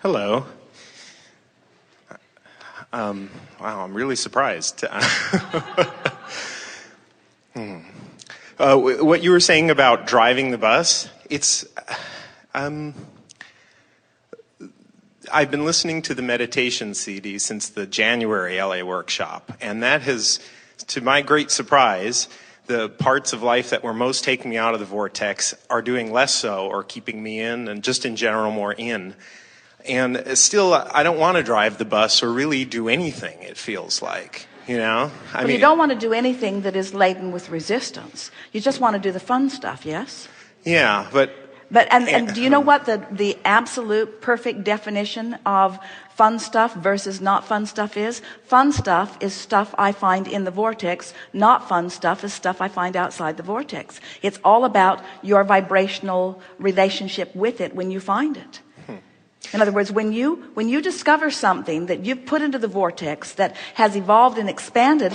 Hello. Wow, I'm really surprised. What you were saying about driving the bus, I've been listening to the meditation CD since the January LA workshop, and that has, to my great surprise, the parts of life that were most taking me out of the vortex are doing less so, or keeping me in, and just in general more in. And still, I don't want to drive the bus or really do anything, it feels like, you know? I mean, you don't want to do anything that is laden with resistance. You just want to do the fun stuff, yes? Yeah, but do you know what the absolute perfect definition of fun stuff versus not fun stuff is? Fun stuff is stuff I find in the vortex. Not fun stuff is stuff I find outside the vortex. It's all about your vibrational relationship with it when you find it. In other words, when you discover something that you've put into the vortex that has evolved and expanded,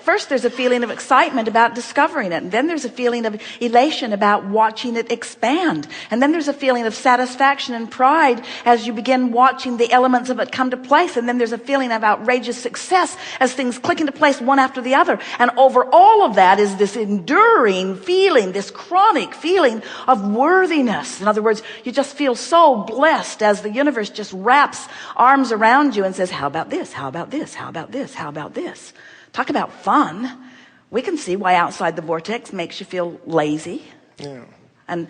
first there's a feeling of excitement about discovering it, and then there's a feeling of elation about watching it expand, and then there's a feeling of satisfaction and pride as you begin watching the elements of it come to place, and then there's a feeling of outrageous success as things click into place one after the other. And over all of that is this enduring feeling, this chronic feeling of worthiness. In other words, you just feel so blessed as the universe just wraps arms around you and says, how about this? How about this? How about this? How about this? Talk about fun. We can see why outside the vortex makes you feel lazy. Yeah. And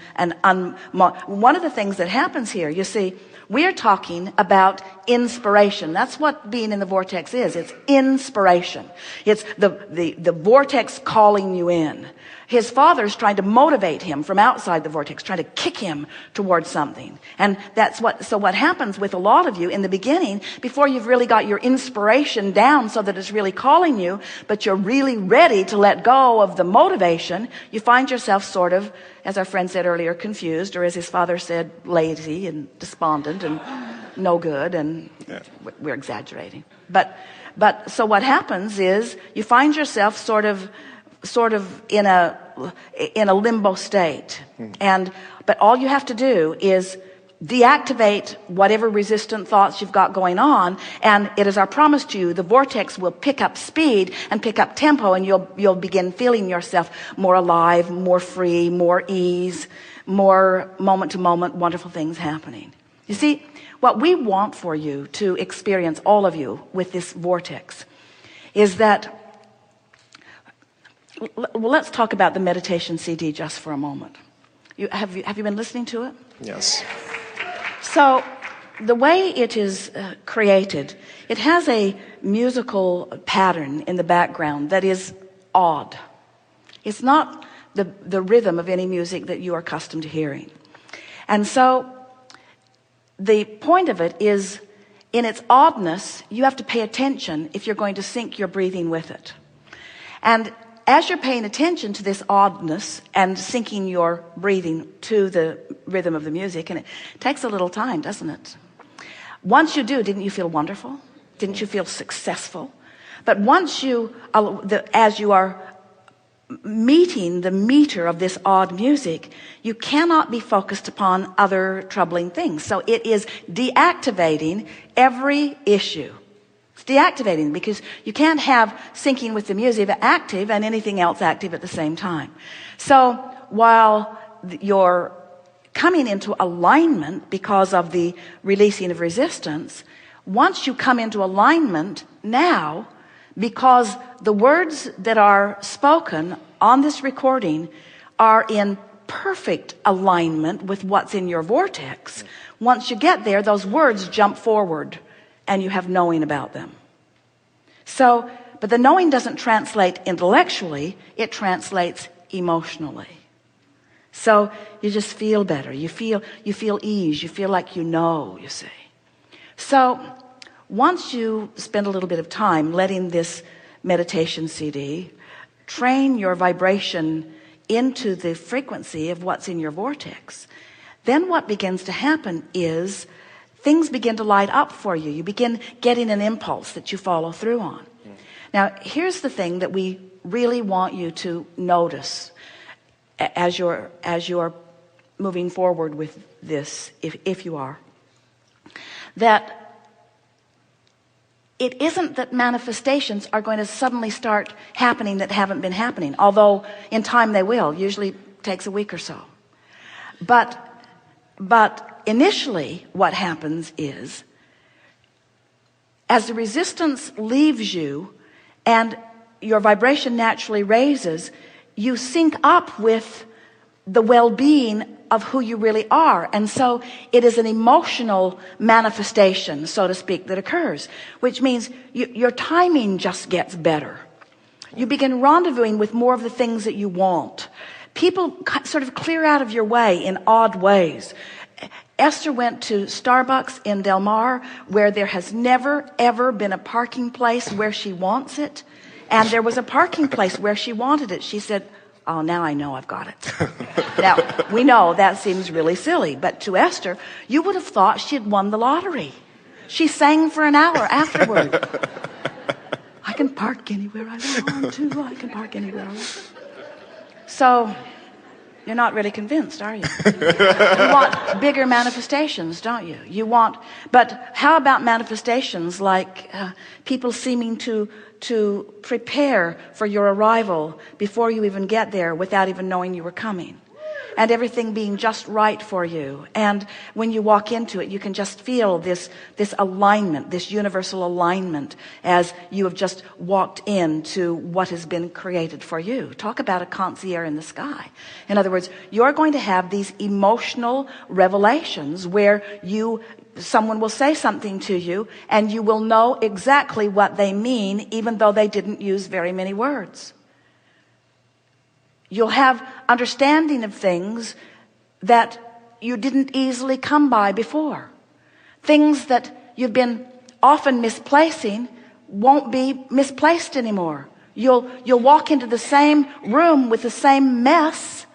one of the things that happens here, you see, we are talking about inspiration. That's what being in the vortex is. It's inspiration. It's the vortex calling you in. His father's trying to motivate him from outside the vortex, trying to kick him towards something. And so what happens with a lot of you in the beginning, before you've really got your inspiration down so that it's really calling you, but you're really ready to let go of the motivation, you find yourself sort of, as our friend said earlier, confused, or as his father said, lazy and despondent and no good, and we're exaggerating. But so what happens is you find yourself sort of in a limbo state. But all you have to do is deactivate whatever resistant thoughts you've got going on, and it is our promise to you, the vortex will pick up speed and pick up tempo, and you'll begin feeling yourself more alive, more free, more ease, more moment to moment wonderful things happening. You see, what we want for you to experience, all of you, with this vortex is that, well, let's talk about the meditation CD just for a moment. Have you been listening to it? Yes. So the way it is created, it has a musical pattern in the background that is odd. It's not the rhythm of any music that you are accustomed to hearing. And so the point of it is, in its oddness, you have to pay attention if you're going to sync your breathing with it. And as you're paying attention to this oddness and syncing your breathing to the rhythm of the music, and it takes a little time, doesn't it? Once you do, didn't you feel wonderful? Didn't you feel successful? But once as you are meeting the meter of this odd music, you cannot be focused upon other troubling things. So it is deactivating every issue. It's deactivating, because you can't have syncing with the music active and anything else active at the same time. So while you're coming into alignment because of the releasing of resistance, once you come into alignment now, because the words that are spoken on this recording are in perfect alignment with what's in your vortex, once you get there, those words jump forward and you have knowing about them. So, but the knowing doesn't translate intellectually, it translates emotionally. So you just feel better. You feel ease. You feel like you know, you see. So once you spend a little bit of time letting this meditation CD train your vibration into the frequency of what's in your vortex, then what begins to happen is things begin to light up for you. You begin getting an impulse that you follow through on. Now, here's the thing that we really want you to notice as you're moving forward with this, if you are. that it isn't that manifestations are going to suddenly start happening that haven't been happening, although in time they will. Usually takes a week or so. But initially what happens is, as the resistance leaves you and your vibration naturally raises, you sync up with the well-being of who you really are. And so it is an emotional manifestation, so to speak, that occurs, which means your timing just gets better. You begin rendezvousing with more of the things that you want. People sort of clear out of your way in odd ways. Esther went to Starbucks in Del Mar, where there has never ever been a parking place where she wants it, and there was a parking place where she wanted it. She said, oh, now I know I've got it. Now, we know that seems really silly, but to Esther, you would have thought she had won the lottery. She sang for an hour afterward. I can park anywhere I want to. I can park anywhere I want. So, you're not really convinced, are you? You want bigger manifestations, don't you? But how about manifestations like people seeming to prepare for your arrival before you even get there without even knowing you were coming? And everything being just right for you. And when you walk into it, you can just feel this alignment, this universal alignment, as you have just walked into what has been created for you. Talk about a concierge in the sky. In other words, you're going to have these emotional revelations where someone will say something to you and you will know exactly what they mean, even though they didn't use very many words. You'll have understanding of things that you didn't easily come by before. Things that you've been often misplacing won't be misplaced anymore. You'll walk into the same room with the same mess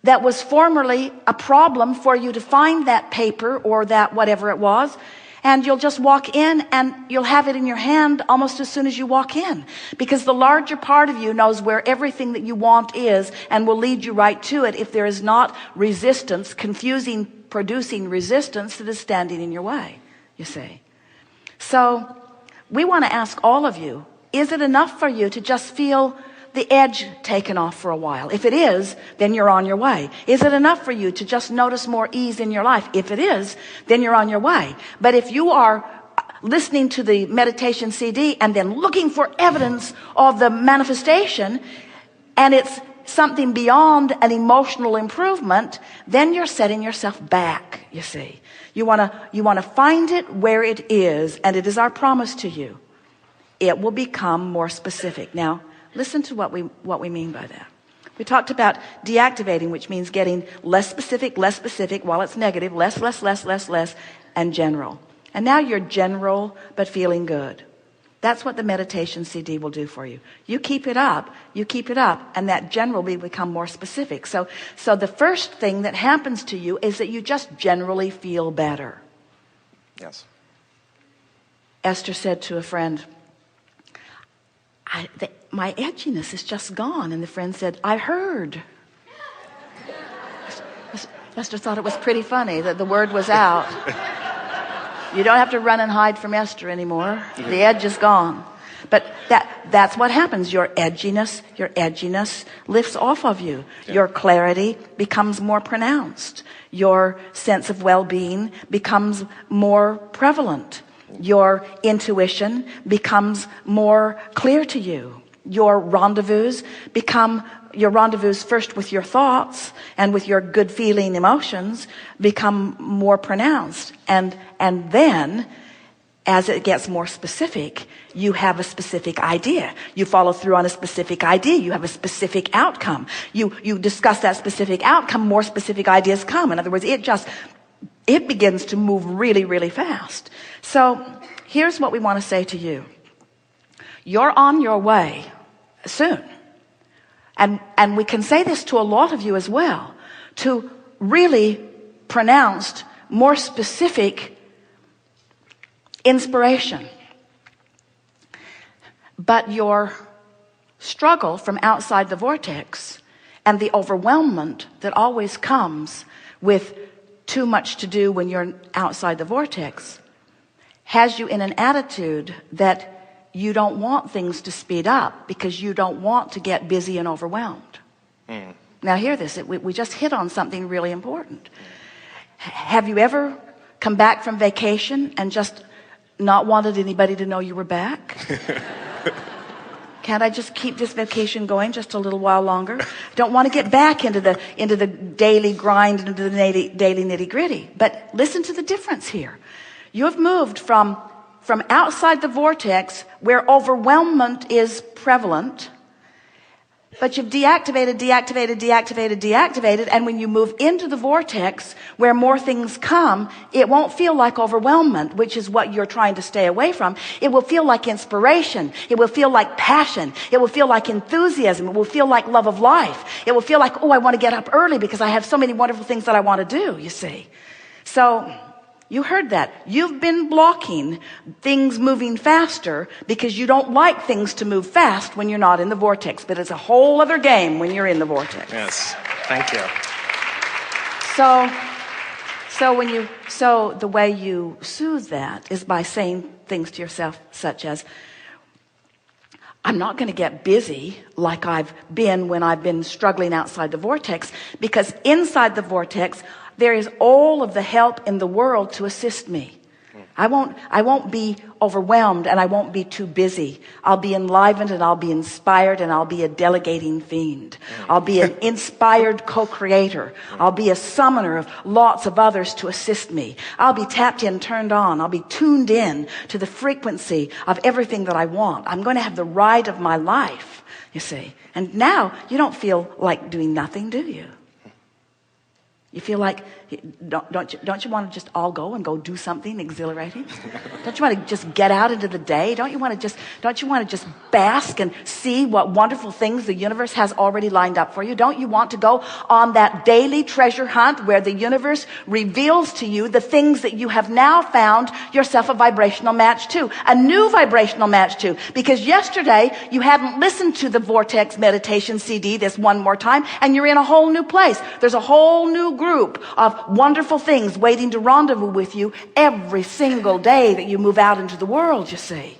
that was formerly a problem for you to find that paper or that whatever it was, and you'll just walk in and you'll have it in your hand almost as soon as you walk in, because the larger part of you knows where everything that you want is and will lead you right to it if there is not resistance, producing resistance that is standing in your way, you see. So we want to ask all of you, is it enough for you to just feel the edge taken off for a while? If it is, then you're on your way. Is it enough for you to just notice more ease in your life? If it is, then you're on your way. But if you are listening to the meditation CD and then looking for evidence of the manifestation, and it's something beyond an emotional improvement, then you're setting yourself back, you see. You want to find it where it is, and it is our promise to you. It will become more specific. Now, listen to what we mean by that. We talked about deactivating, which means getting less specific while it's negative, less, and general. And now you're general but feeling good. That's what the meditation CD will do for you. You keep it up, and that general will become more specific. So the first thing that happens to you is that you just generally feel better. Yes. Esther said to a friend, my edginess is just gone. And the friend said, I heard. Esther thought it was pretty funny that the word was out. You don't have to run and hide from Esther anymore. The edge is gone. But that's what happens. Your edginess lifts off of you. Yeah. Your clarity becomes more pronounced. Your sense of well-being becomes more prevalent. Your intuition becomes more clear to you. Your rendezvous first with your thoughts and with your good feeling emotions become more pronounced. And then, as it gets more specific, you have a specific idea. You follow through on a specific idea. You have a specific outcome. You discuss that specific outcome, more specific ideas come. In other words, it begins to move really, really fast. So here's what we want to say to you. You're on your way soon. And we can say this to a lot of you as well, to really pronounced, more specific inspiration. But your struggle from outside the vortex and the overwhelmment that always comes with too much to do when you're outside the vortex has you in an attitude that you don't want things to speed up because you don't want to get busy and overwhelmed. Now hear this, we just hit on something really important. Have you ever come back from vacation and just not wanted anybody to know you were back? Can't I just keep this vacation going just a little while longer? Don't want to get back into the daily grind, into the daily nitty-gritty. But listen to the difference here. You have moved from outside the vortex where overwhelmment is prevalent, but you've deactivated, and when you move into the vortex where more things come, it won't feel like overwhelmment, which is what you're trying to stay away from. It will feel like inspiration. It will feel like passion. It will feel like enthusiasm. It will feel like love of life. It will feel like, oh, I want to get up early because I have so many wonderful things that I want to do, you see. So you heard that. You've been blocking things moving faster because you don't like things to move fast when you're not in the vortex. But it's a whole other game when you're in the vortex. Yes. Thank you. So the way you soothe that is by saying things to yourself such as, I'm not going to get busy like I've been when I've been struggling outside the vortex, because inside the vortex there is all of the help in the world to assist me. I won't be overwhelmed, and I won't be too busy. I'll be enlivened, and I'll be inspired, and I'll be a delegating fiend. I'll be an inspired co-creator. I'll be a summoner of lots of others to assist me. I'll be tapped in, turned on. I'll be tuned in to the frequency of everything that I want. I'm going to have the ride of my life, you see. And now you don't feel like doing nothing, do you? You feel like, don't you want to just all go and go do something exhilarating? Don't you want to just get out into the day? Don't you want to just bask and see what wonderful things the universe has already lined up for you? Don't you want to go on that daily treasure hunt where the universe reveals to you the things that you have now found yourself a vibrational match to, a new vibrational match to? Because yesterday you hadn't listened to the Vortex Meditation CD this one more time, and you're in a whole new place. There's a whole new group of wonderful things waiting to rendezvous with you every single day that you move out into the world, you see.